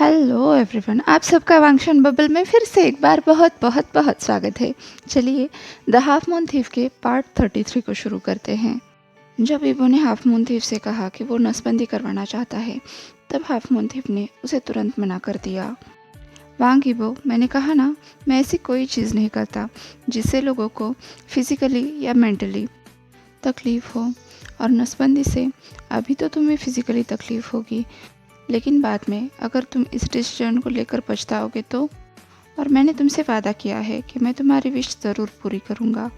Hello everyone, आप सबका वांगशन bubble में फिर से एक बार बहुत बहुत बहुत स्वागत है। चलिए द हाफ मून थीफ के पार्ट 33 को शुरू करते हैं। जब इबो ने हाफ मून थीफ से कहा कि वो नसबंदी करवाना चाहता है, तब हाफ मून थीफ ने उसे तुरंत मना कर दिया। वांग इबो, मैंने कहा ना, मैं ऐसी कोई चीज़ नहीं करता जिससे लोगों को फिज़िकली या मेंटली तकलीफ़ हो। और नसबंदी से अभी तो तुम्हें फिज़िकली तकलीफ़ होगी, लेकिन बाद में अगर तुम इस डिसीजन को लेकर पछताओगे तो। और मैंने तुमसे वादा किया है कि मैं तुम्हारी विश ज़रूर पूरी करूँगा,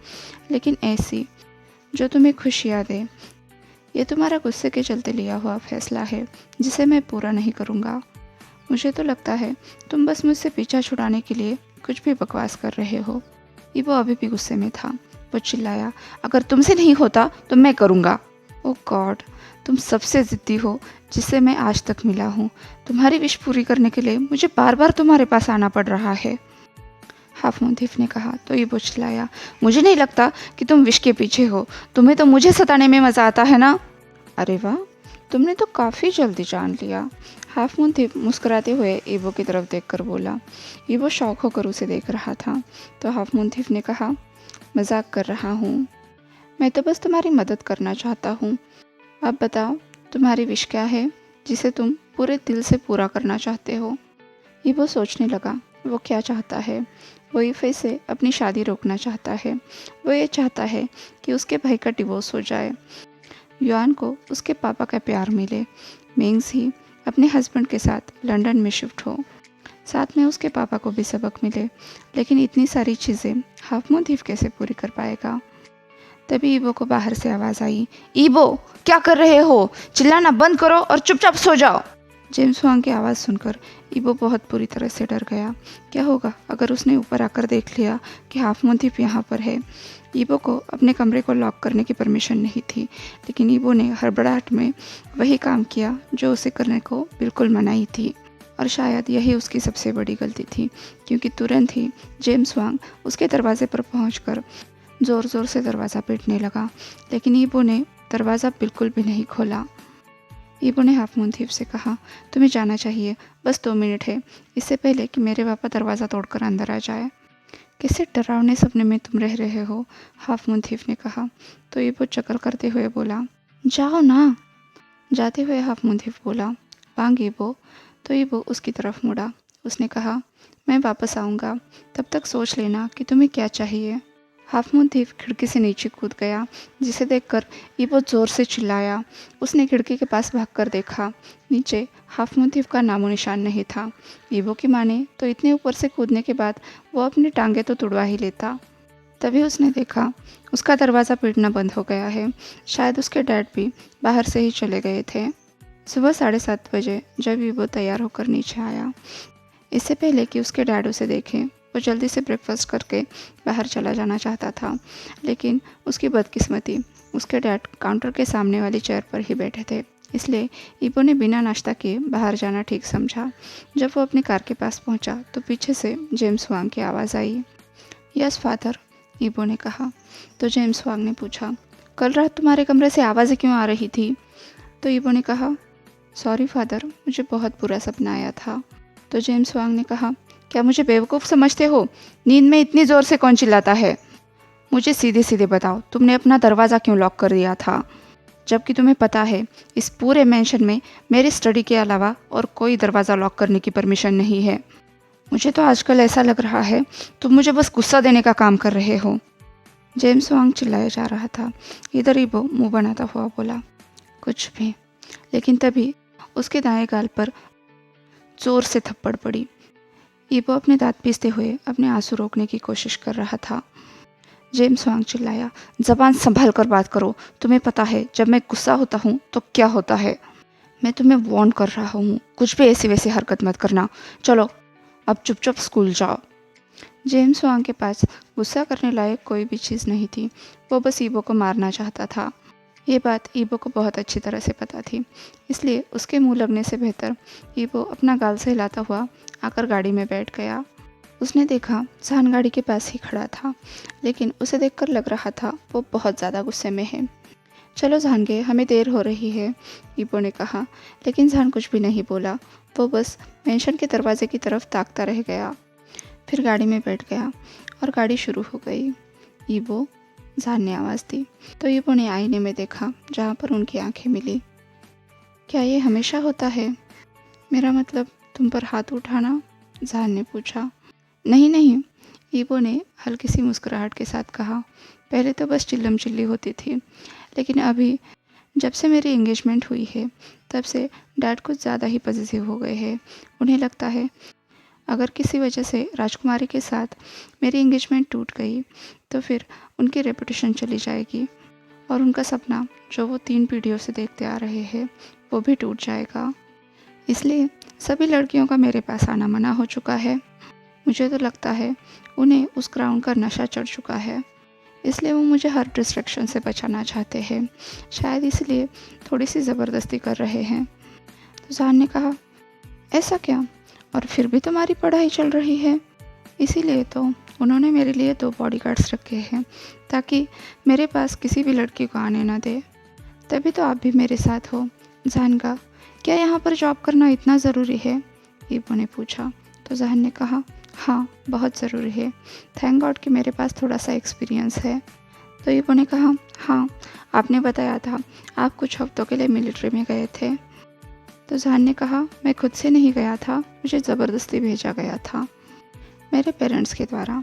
लेकिन ऐसी जो तुम्हें खुशियाँ दे। ये तुम्हारा गुस्से के चलते लिया हुआ फैसला है जिसे मैं पूरा नहीं करूँगा। मुझे तो लगता है तुम बस मुझसे पीछा छुड़ाने के लिए कुछ भी बकवास कर रहे हो। इबो अभी भी गुस्से में था। वो चिल्लाया, अगर तुमसे नहीं होता तो मैं करूँगा। ओह गॉड, तुम सबसे ज़िद्दी हो जिससे मैं आज तक मिला हूँ। तुम्हारी विश पूरी करने के लिए मुझे बार बार तुम्हारे पास आना पड़ रहा है। हाफ मून थीफ ने कहा तो इबो चिल्लाया, मुझे नहीं लगता कि तुम विश के पीछे हो। तुम्हें तो मुझे सताने में मज़ा आता है ना। अरे वाह, तुमने तो काफ़ी जल्दी जान लिया। हाफ मून थीफ मुस्कुराते हुए इबो की तरफ देखकर बोला। इबो शौक होकर उसे देख रहा था। तो हाफ मून थीफ ने कहा, मजाक कर रहा हूँ, मैं तो बस तुम्हारी मदद करना चाहता हूँ। अब बताओ, तुम्हारी विश क्या है जिसे तुम पूरे दिल से पूरा करना चाहते हो। इबो सोचने लगा, वो क्या चाहता है। वो यूफे से अपनी शादी रोकना चाहता है। वो ये चाहता है कि उसके भाई का डिवोर्स हो जाए, युआन को उसके पापा का प्यार मिले, मेंग्स ही अपने हस्बैंड के साथ लंदन में शिफ्ट हो, साथ में उसके पापा को भी सबक मिले। लेकिन इतनी सारी चीज़ें हाफ मून थीफ कैसे पूरी कर पाएगा। तभी इबो को बाहर से आवाज़ आई, इबो क्या कर रहे हो, चिल्लाना बंद करो और चुपचाप सो जाओ। जेम्स वांग की आवाज़ सुनकर इबो बहुत बुरी तरह से डर गया। क्या होगा अगर उसने ऊपर आकर देख लिया कि हाफ मून थीफ यहाँ पर है। इबो को अपने कमरे को लॉक करने की परमिशन नहीं थी, लेकिन इबो ने हड़बड़ाहट में वही काम किया जो उसे करने को बिल्कुल मनाही थी। और शायद यही उसकी सबसे बड़ी गलती थी, क्योंकि तुरंत ही जेम्स वांग उसके दरवाजे पर पहुंचकर ज़ोर ज़ोर से दरवाज़ा पीटने लगा, लेकिन इबो ने दरवाज़ा बिल्कुल भी नहीं खोला। इबो ने हाफ मून थीफ से कहा, तुम्हें जाना चाहिए, बस 2 मिनट है, इससे पहले कि मेरे पापा दरवाज़ा तोड़कर अंदर आ जाए। कैसे डरावने सपने में तुम रह रहे हो, हाफ मून थीफ ने कहा। तो इबो चक्कर करते हुए बोला, जाओ ना। जाते हुए हाफ मून थीफ बोला, वांग इबो। तो इबो उसकी तरफ मुड़ा। उसने कहा, मैं वापस आऊँगा, तब तक सोच लेना कि तुम्हें क्या चाहिए। हाफ मून थीफ खिड़की से नीचे कूद गया, जिसे देखकर इबो जोर से चिल्लाया। उसने खिड़की के पास भागकर देखा, नीचे हाफ मून थीफ का नामो निशान नहीं था। इबो की माने तो इतने ऊपर से कूदने के बाद वो अपनी टांगे तो तुड़वा ही लेता। तभी उसने देखा उसका दरवाज़ा पीटना बंद हो गया है। शायद उसके डैड भी बाहर से ही चले गए थे। सुबह 7:30 बजे जब इबो तैयार होकर नीचे आया, इससे पहले कि उसके डैड उसे देखें, वो जल्दी से ब्रेकफास्ट करके बाहर चला जाना चाहता था, लेकिन उसकी बदकिस्मती, उसके डैड काउंटर के सामने वाली चेयर पर ही बैठे थे। इसलिए इबो ने बिना नाश्ता किए बाहर जाना ठीक समझा। जब वो अपनी कार के पास पहुंचा तो पीछे से जेम्स वांग की आवाज़ आई। यस फादर, इबो ने कहा। तो जेम्स वांग ने पूछा, कल रात तुम्हारे कमरे से आवाज़ें क्यों आ रही थी। तो इबो ने कहा, सॉरी फादर, मुझे बहुत बुरा सपना आया था। तो जेम्स वांग ने कहा, क्या मुझे बेवकूफ़ समझते हो, नींद में इतनी ज़ोर से कौन चिल्लाता है। मुझे सीधे सीधे बताओ, तुमने अपना दरवाज़ा क्यों लॉक कर दिया था, जबकि तुम्हें पता है इस पूरे मेंशन में मेरी स्टडी के अलावा और कोई दरवाज़ा लॉक करने की परमिशन नहीं है। मुझे तो आजकल ऐसा लग रहा है तुम मुझे बस गुस्सा देने का काम कर रहे हो। जेम्स वांग चिल्लाया जा रहा था। इधर इबो मुँह बनाता हुआ बोला, कुछ भी। लेकिन तभी उसके दाएं गाल पर जोर से थप्पड़ पड़ी। इबो अपने दांत पीसते हुए अपने आंसू रोकने की कोशिश कर रहा था। जेम्स वांग चिल्लाया, जबान संभाल कर बात करो, तुम्हें पता है जब मैं गुस्सा होता हूँ तो क्या होता है। मैं तुम्हें वार्न कर रहा हूँ, कुछ भी ऐसी वैसी हरकत मत करना। चलो अब चुपचाप स्कूल जाओ। जेम्स वांग के पास गुस्सा करने लायक कोई भी चीज़ नहीं थी। वो बस इबो को मारना चाहता था। ये बात इबो को बहुत अच्छी तरह से पता थी, इसलिए उसके मुंह लगने से बेहतर इबो अपना गाल से हिलाता हुआ आकर गाड़ी में बैठ गया। उसने देखा जहान गाड़ी के पास ही खड़ा था, लेकिन उसे देखकर लग रहा था वो बहुत ज़्यादा गुस्से में है। चलो जहान गे, हमें देर हो रही है, इबो ने कहा। लेकिन जहान कुछ भी नहीं बोला। वो बस मेंशन के दरवाजे की तरफ ताकता रह गया। फिर गाड़ी में बैठ गया और गाड़ी शुरू हो गई। ईबो, जान ने आवाज़ दी तो ईबो ने आईने में देखा जहाँ पर उनकी आंखें मिली। क्या ये हमेशा होता है? मेरा मतलब तुम पर हाथ उठाना? जान ने पूछा। नहीं नहीं, ईबो ने हल्की सी मुस्कुराहट के साथ कहा। पहले तो बस चिल्लम चिल्ली होती थी, लेकिन अभी जब से मेरी एंगेजमेंट हुई है तब से डैड कुछ ज़्यादा ही पॉजिटिव हो गए हैं। उन्हें लगता है अगर किसी वजह से राजकुमारी के साथ मेरी एंगेजमेंट टूट गई तो फिर उनकी रेपुटेशन चली जाएगी और उनका सपना जो वो 3 पीढ़ियों से देखते आ रहे हैं वो भी टूट जाएगा। इसलिए सभी लड़कियों का मेरे पास आना मना हो चुका है। मुझे तो लगता है उन्हें उस क्राउन का नशा चढ़ चुका है, इसलिए वो मुझे हर डिस्ट्रैक्शन से बचाना चाहते हैं। शायद इसलिए थोड़ी सी ज़बरदस्ती कर रहे हैं। तो जान ने कहा, ऐसा क्या? और फिर भी तुम्हारी पढ़ाई चल रही है। इसीलिए तो उन्होंने मेरे लिए 2 बॉडीगार्ड्स रखे हैं ताकि मेरे पास किसी भी लड़की को आने ना दे। तभी तो आप भी मेरे साथ हो। जान का, क्या यहाँ पर जॉब करना इतना ज़रूरी है? ईबो ने पूछा। तो जान ने कहा, हाँ बहुत ज़रूरी है। थैंक गॉड कि मेरे पास थोड़ा सा एक्सपीरियंस है। तो ईबो ने कहा, हाँ आपने बताया था आप कुछ हफ्तों के लिए मिलिट्री में गए थे। तो जान ने कहा, मैं खुद से नहीं गया था, मुझे ज़बरदस्ती भेजा गया था मेरे पेरेंट्स के द्वारा।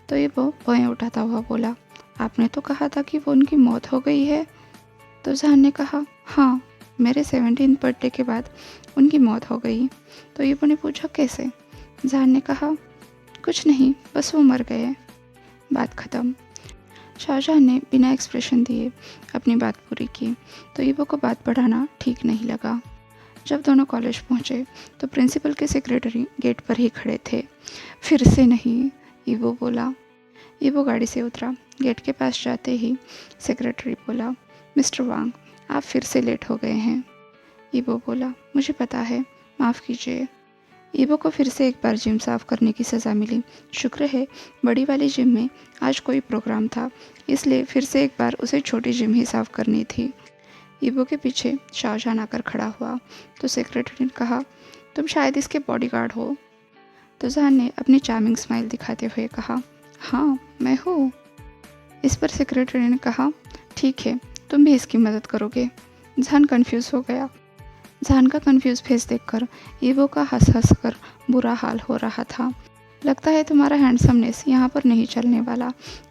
तो ईबो भौएं उठाता हुआ बोला, आपने तो कहा था कि वो उनकी मौत हो गई है। तो जान ने कहा, हाँ मेरे 17th बर्थडे के बाद उनकी मौत हो गई। तो ईबो ने पूछा, कैसे? जान ने कहा, कुछ नहीं, बस वो मर गए। बात ख़त्म। शाहजहान ने बिना एक्सप्रेशन दिए अपनी बात पूरी की। तो ईबो को बात बढ़ाना ठीक नहीं लगा। जब दोनों कॉलेज पहुंचे तो प्रिंसिपल के सेक्रेटरी गेट पर ही खड़े थे। फिर से नहीं, ईबो बोला। ईबो गाड़ी से उतरा। गेट के पास जाते ही सेक्रेटरी बोला, मिस्टर वांग आप फिर से लेट हो गए हैं। ईबो बोला, मुझे पता है, माफ़ कीजिए। ईबो को फिर से एक बार जिम साफ़ करने की सज़ा मिली। शुक्र है बड़ी वाली जिम में आज कोई प्रोग्राम था, इसलिए फिर से एक बार उसे छोटी जिम ही साफ़ करनी थी। ईबो के पीछे शाहजहान आकर खड़ा हुआ तो सेक्रेटरी ने कहा, तुम शायद इसके बॉडीगार्ड हो। तो जहान ने अपनी चार्मिंग स्माइल दिखाते हुए कहा, हाँ मैं हूँ। इस पर सेक्रेटरी ने कहा, ठीक है तुम भी इसकी मदद करोगे। जहान कंफ्यूज हो गया। जहान का कंफ्यूज फेस देखकर ईबो का हंस हंस कर बुरा हाल हो रहा था। लगता है तुम्हारा हैंडसमनेस यहाँ पर नहीं चलने वाला,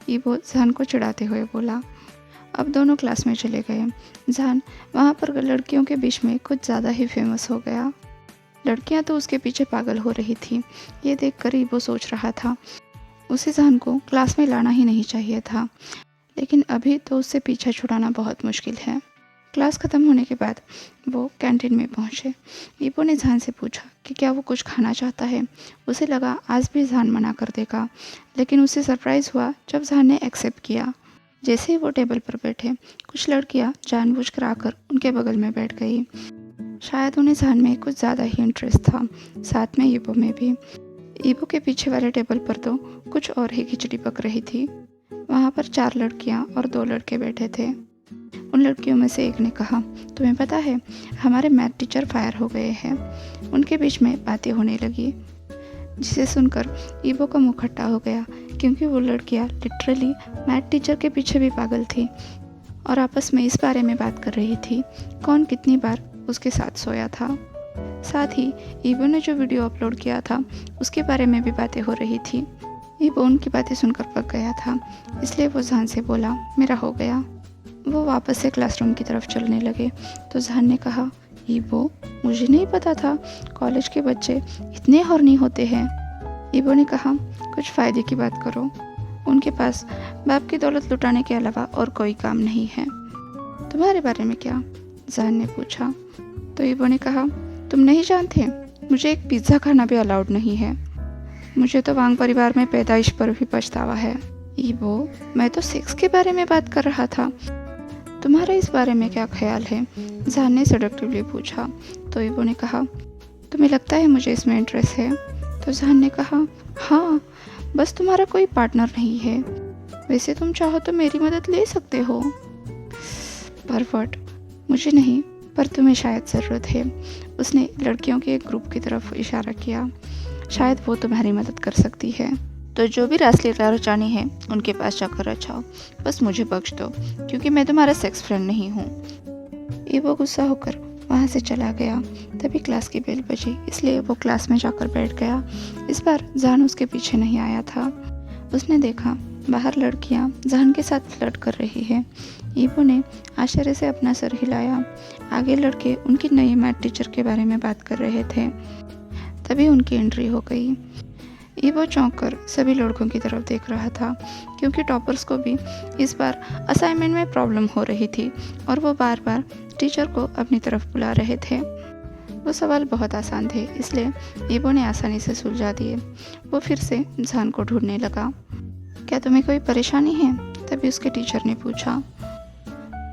ईबो जहान को चिढ़ाते हुए बोला। अब दोनों क्लास में चले गए। जहान वहाँ पर लड़कियों के बीच में कुछ ज़्यादा ही फेमस हो गया। लड़कियाँ तो उसके पीछे पागल हो रही थी। ये देखकर ईबो सोच रहा था उसे जहान को क्लास में लाना ही नहीं चाहिए था, लेकिन अभी तो उससे पीछा छुड़ाना बहुत मुश्किल है। क्लास ख़त्म होने के बाद वो कैंटीन में पहुँचे। ईबो ने जहान से पूछा कि क्या वो कुछ खाना चाहता है। उसे लगा आज भी जहान मना कर देगा, लेकिन उसे सरप्राइज़ हुआ जब जहान ने एक्सेप्ट किया। जैसे ही वो टेबल पर बैठे, कुछ लड़कियां जानबूझकर आकर उनके बगल में बैठ गई। शायद उन्हें जहान में कुछ ज़्यादा ही इंटरेस्ट था, साथ में ईबो में भी। ईबो के पीछे वाले टेबल पर तो कुछ और ही खिचड़ी पक रही थी। वहाँ पर 4 लड़कियां और 2 लड़के बैठे थे। उन लड़कियों में से एक ने कहा, तुम्हें पता है हमारे मैथ टीचर फायर हो गए हैं। उनके बीच में बातें होने लगी, जिसे सुनकर ईबो का मुंह खट्टा हो गया, क्योंकि वो लड़कियां लिटरली मैथ टीचर के पीछे भी पागल थी और आपस में इस बारे में बात कर रही थी कौन कितनी बार उसके साथ सोया था। साथ ही ईबो ने जो वीडियो अपलोड किया था उसके बारे में भी बातें हो रही थी। ईबो उनकी बातें सुनकर पक गया था, इसलिए वो जहान से बोला, मेरा हो गया। वो वापस से क्लासरूम की तरफ चलने लगे तो जहान ने कहा, ईबो मुझे नहीं पता था कॉलेज के बच्चे इतने हॉर्नी होते हैं। ईबो ने कहा, कुछ फ़ायदे की बात करो, उनके पास बाप की दौलत लुटाने के अलावा और कोई काम नहीं है। तुम्हारे बारे में क्या? जहान ने पूछा। तो ईबो ने कहा, तुम नहीं जानते, मुझे एक पिज़्ज़ा खाना भी अलाउड नहीं है। मुझे तो वांग परिवार में पैदाइश पर भी पछतावा है। ईबो मैं तो सेक्स के बारे में बात कर रहा था, तुम्हारा इस बारे में क्या ख्याल है? जहान ने सेडक्टिवली पूछा। तो ईबो ने कहा, तुम्हें लगता है मुझे इसमें इंटरेस्ट है? तो जहान ने कहा, हाँ बस तुम्हारा कोई पार्टनर नहीं है। वैसे तुम चाहो तो मेरी मदद ले सकते हो। परवर्ट, मुझे नहीं, पर तुम्हें शायद ज़रूरत है। उसने लड़कियों के एक ग्रुप की तरफ इशारा किया। शायद वो तुम्हारी मदद कर सकती है। तो जो भी रास्ते जानी है उनके पास जाकर रचाओ। बस मुझे बख्श दो क्योंकि मैं तुम्हारा सेक्स फ्रेंड नहीं हूँ। ईबो गुस्सा होकर वहाँ से चला गया। तभी क्लास की बेल बजी, इसलिए वो क्लास में जाकर बैठ गया। इस बार जहान उसके पीछे नहीं आया था। उसने देखा बाहर लड़कियां जहान के साथ फ्लर्ट कर रही है। ईबो ने आश्चर्य से अपना सर हिलाया। आगे लड़के उनकी नई मैथ टीचर के बारे में बात कर रहे थे। तभी उनकी एंट्री हो गई। ईबो चौंक कर सभी लड़कों की तरफ देख रहा था क्योंकि टॉपर्स को भी इस बार असाइनमेंट में प्रॉब्लम हो रही थी और वो बार बार टीचर को अपनी तरफ बुला रहे थे। वो सवाल बहुत आसान थे, इसलिए ईबो ने आसानी से सुलझा दिए। वो फिर से जहान को ढूंढने लगा। क्या तुम्हें कोई परेशानी है? तभी उसके टीचर ने पूछा।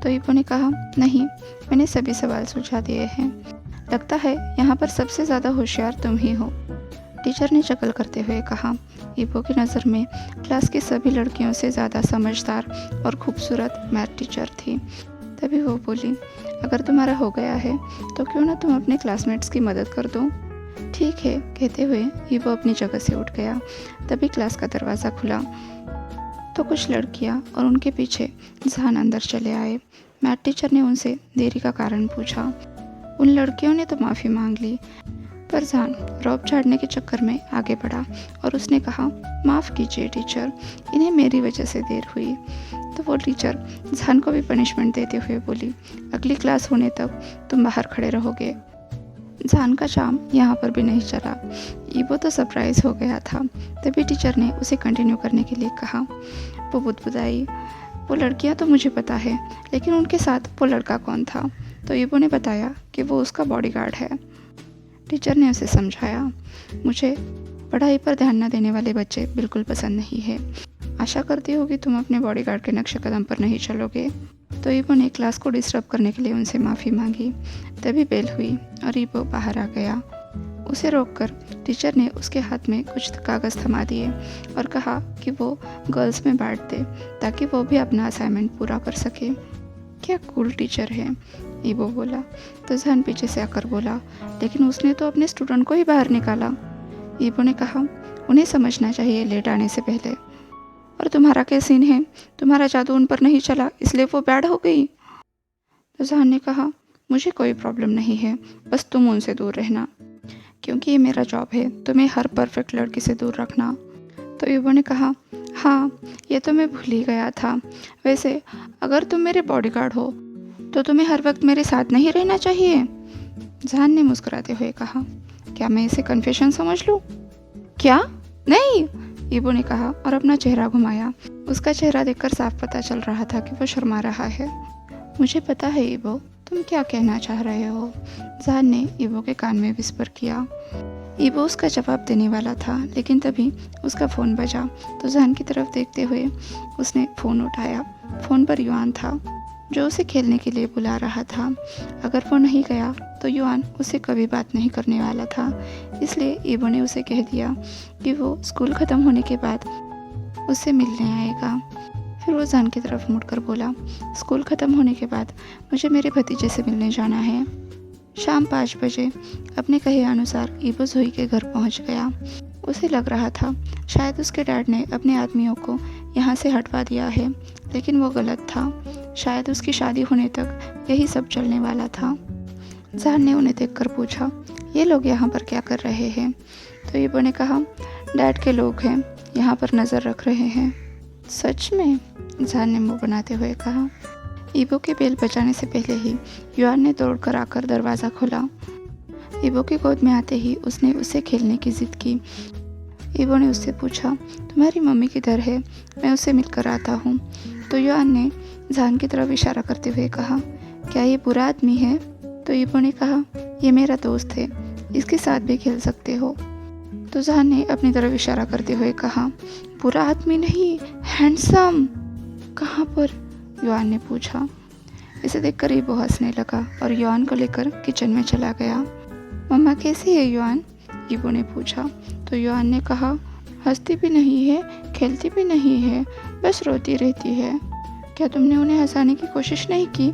तो ईबो ने कहा, नहीं, मैंने सभी सवाल सुलझा दिए हैं। लगता है यहाँ पर सबसे ज़्यादा होशियार तुम ही हो। टीचर ने शक्ल करते हुए कहा। ईबो की नज़र में क्लास की सभी लड़कियों से ज़्यादा समझदार और खूबसूरत मैथ टीचर थी। तभी वो बोली, अगर तुम्हारा हो गया है तो क्यों ना तुम अपने क्लासमेट्स की मदद कर दो। ठीक है, कहते हुए ईबो अपनी जगह से उठ गया। तभी क्लास का दरवाज़ा खुला तो कुछ लड़कियां और उनके पीछे जहान अंदर चले आए। मैथ टीचर ने उनसे देरी का कारण पूछा। उन लड़कियों ने तो माफ़ी मांग ली, पर जहान रौब झाड़ने के चक्कर में आगे बढ़ा और उसने कहा, माफ़ कीजिए टीचर, इन्हें मेरी वजह से देर हुई। तो वो टीचर जहान को भी पनिशमेंट देते हुए बोली, अगली क्लास होने तक तुम बाहर खड़े रहोगे। जहान का शाम यहाँ पर भी नहीं चला। ईबो तो सरप्राइज हो गया था। तभी टीचर ने उसे कंटिन्यू करने के लिए कहा। वो बुदबुदाई, वो लड़कियाँ तो मुझे पता है, लेकिन उनके साथ वो लड़का कौन था? तो ईबो ने बताया कि वो उसका बॉडीगार्ड है। टीचर ने उसे समझाया, मुझे पढ़ाई पर ध्यान न देने वाले बच्चे बिल्कुल पसंद नहीं है। आशा करती हूँ कि तुम अपने बॉडीगार्ड के नक्शे कदम पर नहीं चलोगे। तो ईबो ने क्लास को डिस्टर्ब करने के लिए उनसे माफ़ी मांगी। तभी बेल हुई और ईबो बाहर आ गया। उसे रोककर टीचर ने उसके हाथ में कुछ कागज़ थमा दिए और कहा कि वो गर्ल्स में बांट दे ताकि वो भी अपना असाइनमेंट पूरा कर सके। क्या कूल टीचर है, ईबो बोला। तो जहान पीछे से आकर बोला, लेकिन उसने तो अपने स्टूडेंट को ही बाहर निकाला। ईबो ने कहा, उन्हें समझना चाहिए लेट आने से पहले। और तुम्हारा क्या सीन है? तुम्हारा जादू उन पर नहीं चला इसलिए वो बैड हो गई? तो जहान ने कहा, मुझे कोई प्रॉब्लम नहीं है, बस तुम उनसे दूर रहना, क्योंकि ये मेरा जॉब है तुम्हें हर परफेक्ट लड़की से दूर रखना। तो ईबो ने कहा, हाँ, ये तो मैं भूल ही गया था। वैसे अगर तुम मेरे बॉडीगार्ड हो तो तुम्हें हर वक्त मेरे साथ नहीं रहना चाहिए। जहान ने मुस्कुराते हुए कहा, क्या मैं इसे कन्फेशन समझ लूँ? क्या? नहीं, ईबो ने कहा और अपना चेहरा घुमाया। उसका चेहरा देखकर साफ पता चल रहा था कि वो शर्मा रहा है। मुझे पता है ईबो, तुम क्या कहना चाह रहे हो, जहान ने ईबो के कान में विस्पर किया। ईबो उसका जवाब देने वाला था, लेकिन तभी उसका फ़ोन बजा। तो जहान की तरफ देखते हुए उसने फ़ोन उठाया। फ़ोन पर युआन था, जो उसे खेलने के लिए बुला रहा था। अगर वो नहीं गया तो युआन उसे कभी बात नहीं करने वाला था, इसलिए ईबो ने उसे कह दिया कि वो स्कूल ख़त्म होने के बाद उससे मिलने आएगा। फिर वो जहान की तरफ मुड़कर बोला, स्कूल ख़त्म होने के बाद मुझे मेरे भतीजे से मिलने जाना है। शाम 5 बजे अपने कहे अनुसार ईबो जोई के घर पहुंच गया। उसे लग रहा था शायद उसके डैड ने अपने आदमियों को यहाँ से हटवा दिया है, लेकिन वो गलत था। शायद उसकी शादी होने तक यही सब चलने वाला था। जहान ने उन्हें देखकर पूछा, ये लोग यहाँ पर क्या कर रहे हैं? तो ईबो ने कहा, डैड के लोग हैं, यहाँ पर नज़र रख रहे हैं। सच में? जहान ने मुँह बनाते हुए कहा। ईबो के बेल बजाने से पहले ही युआन ने दौड़कर आकर दरवाज़ा खोला। ईबो की गोद में आते ही उसने उससे खेलने की जिद की। ईबो ने उससे पूछा, तुम्हारी मम्मी किधर है? मैं उससे मिलकर आता हूँ। तो युआन ने जहान की तरफ इशारा करते हुए कहा, क्या ये बुरा आदमी है? तो ईबो ने कहा, ये मेरा दोस्त है, इसके साथ भी खेल सकते हो। तो जहान ने अपनी तरफ इशारा करते हुए कहा, बुरा आदमी नहीं, हैंडसम। कहाँ पर? युआन ने पूछा। इसे देखकर ईबो हंसने लगा और युआन को लेकर किचन में चला गया। मम्मा कैसी है युआन? ईबो ने पूछा। तो युआन ने कहा, हंसती भी नहीं है, खेलती भी नहीं है, बस रोती रहती है। क्या तुमने उन्हें हंसाने की कोशिश नहीं की?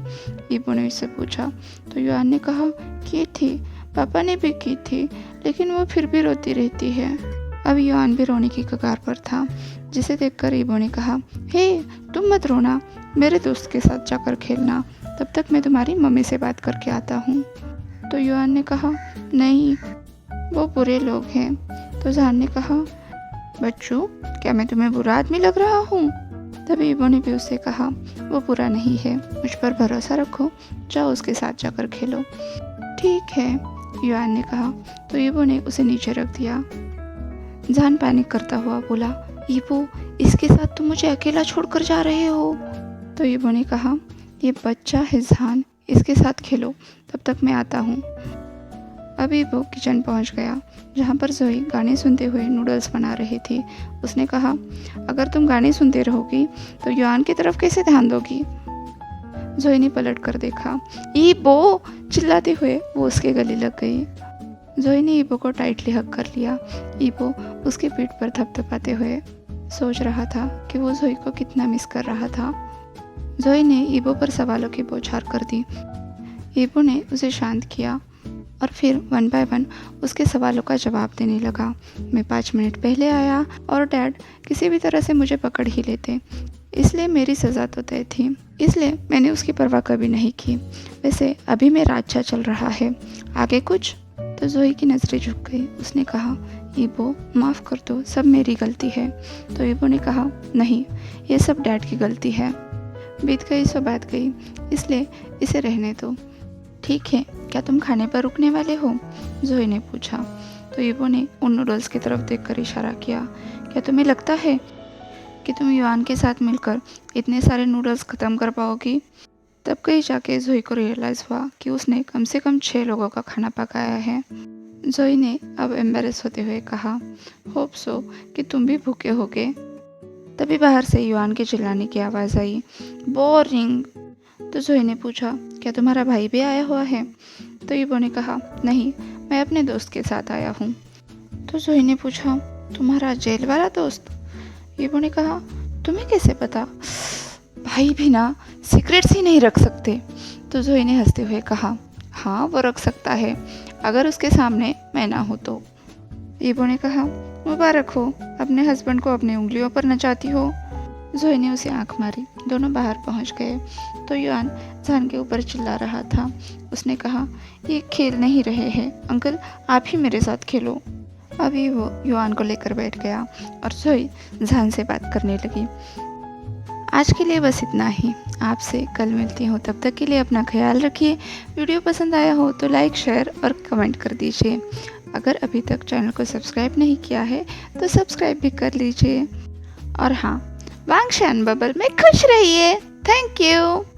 ईबो ने उससे पूछा। तो युआन ने कहा, की थी, पापा ने भी की थी, लेकिन वो फिर भी रोती रहती है। अब युआन भी रोने की कगार पर था, जिसे देखकर ईबो ने कहा, हे तुम मत रोना, मेरे दोस्त के साथ जाकर खेलना, तब तक मैं तुम्हारी मम्मी से बात करके आता हूँ। तो युआन ने कहा, नहीं वो बुरे लोग हैं। तो जान ने कहा, बच्चों क्या मैं तुम्हें बुरा आदमी लग रहा हूँ? तभी ईबो ने भी उससे कहा, वो बुरा नहीं है, मुझ पर भरोसा रखो, जाओ उसके साथ जाकर खेलो। ठीक है, युआन ने कहा। तो ईबो ने उसे नीचे रख दिया। जान पैनिक करता हुआ बोला, ईबो इसके साथ तुम मुझे अकेला छोड़कर जा रहे हो? तो ईबो ने कहा, ये बच्चा है जान, इसके साथ खेलो, तब तक मैं आता हूँ। अभी वो किचन पहुँच गया, जहाँ पर जोई गाने सुनते हुए नूडल्स बना रही थी। उसने कहा, अगर तुम गाने सुनते रहोगी तो युआन की तरफ कैसे ध्यान दोगी? जोई ने पलट कर देखा। ईबो चिल्लाते हुए वो उसके गले लग गई। जोई ने ईबो को टाइटली हग कर लिया। ईबो उसकी पीठ पर थपथपाते हुए सोच रहा था कि वो जोई को कितना मिस कर रहा था। जोई ने ईबो पर सवालों की बौछार कर दी। ईबो ने उसे शांत किया और फिर वन बाय वन उसके सवालों का जवाब देने लगा। मैं 5 मिनट पहले आया और डैड किसी भी तरह से मुझे पकड़ ही लेते, इसलिए मेरी सज़ा तो तय थी, इसलिए मैंने उसकी परवाह कभी नहीं की। वैसे अभी मेरा अच्छा चल रहा है, आगे कुछ? तो जोई की नज़रें झुक गई। उसने कहा, ईबो माफ़ कर दो, सब मेरी गलती है। तो ईबो ने कहा, नहीं, ये सब डैड की गलती है, बीत गई सो बात गई, इसलिए इसे रहने दो। ठीक है, क्या तुम खाने पर रुकने वाले हो? जोई ने पूछा। तो ईबो ने उन नूडल्स की तरफ देखकर इशारा किया। क्या तुम्हें लगता है कि तुम युआन के साथ मिलकर इतने सारे नूडल्स ख़त्म कर पाओगी? तब कहीं जाके जोई को रियलाइज़ हुआ कि उसने कम से कम 6 लोगों का खाना पकाया है। जोई ने अब एम्बेरस होते हुए कहा, होप सो कि तुम भी भूखे होगे। तभी बाहर से युआन के चिल्लाने की आवाज़ आई, बोरिंग। तो जोई ने पूछा, क्या तुम्हारा भाई भी आया हुआ है? तो ईबो ने कहा, नहीं, मैं अपने दोस्त के साथ आया हूँ। तो जोई ने पूछा, तुम्हारा जेल वाला दोस्त? ईबो ने कहा, तुम्हें कैसे पता? भाई भी ना सीक्रेट्स ही नहीं रख सकते। तो जोई ने हंसते हुए कहा, हाँ वो रख सकता है, अगर उसके सामने मैं ना हो तो। ईबो ने कहा, मुबारक हो, अपने हस्बैंड को अपनी उंगलियों पर नचाती हो। जोई ने उसे आंख मारी। दोनों बाहर पहुंच गए तो युआन जान के ऊपर चिल्ला रहा था। उसने कहा, ये खेल नहीं रहे हैं अंकल, आप ही मेरे साथ खेलो। अभी वो युआन को लेकर बैठ गया और जोई जान से बात करने लगी। आज के लिए बस इतना ही, आपसे कल मिलती हूँ, तब तक के लिए अपना ख्याल रखिए। वीडियो पसंद आया हो तो लाइक, शेयर और कमेंट कर दीजिए। अगर अभी तक चैनल को सब्सक्राइब नहीं किया है तो सब्सक्राइब भी कर लीजिए। और हाँ, वांगशान बबल में खुश रहिए। Thank you.